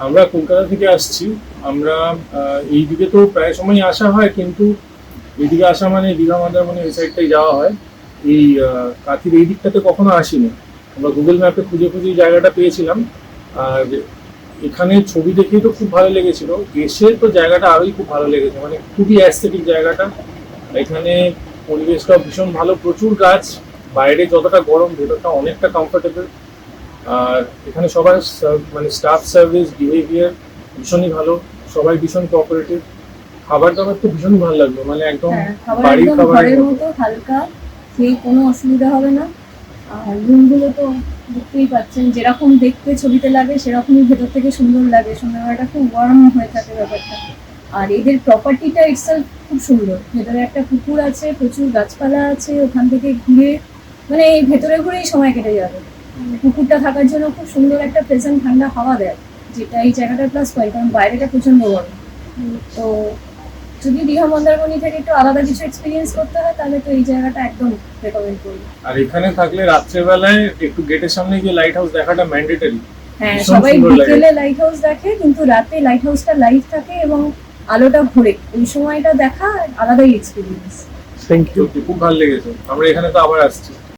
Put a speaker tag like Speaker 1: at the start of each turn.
Speaker 1: আমরা কলকাতা থেকে আসছি। আমরা এই দিকে তো প্রায় সময় আসা হয়, কিন্তু এদিকে আসা মানে দীঘা মন্দারমণি এই সাইডটাই যাওয়া হয়। এই কাঁথির এই দিকটাতে কখনো আসিনি। আমরা গুগল ম্যাপে খুঁজে খুঁজে এই জায়গাটা পেয়েছিলাম। আর এখানে ছবি দেখেই তো খুব ভালো লেগেছিল, এসে তো জায়গাটা আরোই খুব ভালো লেগেছে, মানে খুবই অ্যাস্থেটিক জায়গাটা। এখানে পরিবেশটা ভীষণ ভালো, প্রচুর গাছ। বাইরে যতটা গরম, ভেতরটা অনেকটা কমফোর্টেবল। আর এখানে সবার মানে স্টাফ সার্ভিস বিহেভিয়ার ভীষণই ভালো, সবাই ভীষণ কোঅপারেটিভ। খাবার দাবার তো ভীষণ ভালো লাগলো, মানে একদম
Speaker 2: হ্যাঁ, খাবার
Speaker 1: বাড়ির
Speaker 2: একদম
Speaker 1: খাবারের
Speaker 2: ঘরের
Speaker 1: মতো।
Speaker 2: মতো হালকা, খেয়ে কোনো অসুবিধা হবে না। আর রুমগুলো তো দেখতেই পাচ্ছেন, যেরকম দেখতে ছবিতে লাগে সেরকমই ভেতর থেকে সুন্দর লাগে। সন্ধ্যাবেলাটা খুব ওয়ার্ম হয়ে থাকে ব্যাপারটা। আর এদের প্রপার্টিটা ইটসেলফ খুব সুন্দর। ভেতরে একটা পুকুর আছে, প্রচুর গাছপালা আছে, ওখান থেকে ঘুরে মানে এই ভেতরে ঘুরেই সময় কেটে যাবে। পুকুরটা থাকার জন্য খুব সুন্দর একটা প্লেজেন্ট ঠান্ডা হাওয়া দেয়, যেটা এই জায়গাটার প্লাস পয়েন্ট, কারণ বাইরেটা প্রচন্ড গরম। তো যদি দীঘা মন্দারমণি থেকে একটু আলাদা কিছু এক্সপিরিয়েন্স করতে হয়, তাহলে তো এই জায়গাটা একদম রেকমেন্ড করি।
Speaker 1: আর এখানে থাকলে রাত্রেবেলায় একটু গেটের সামনে গিয়ে লাইট হাউস দেখাটা ম্যান্ডেটরি।
Speaker 2: হ্যাঁ,
Speaker 1: ভীষণ
Speaker 2: সবাই
Speaker 1: সুন্দর লাগে।
Speaker 2: বিকেলে লাইট হাউস দেখে, কিন্তু রাতে লাইট হাউসটা লাইভ থাকে এবং আলোটা ঘোরে, ওই সময়টা দেখা আলাদাই এক্সপিরিয়েন্স।
Speaker 1: থ্যাংক ইউ, খুব ভালো লেগেছে। আমরা এখানে তো আবার আসছি।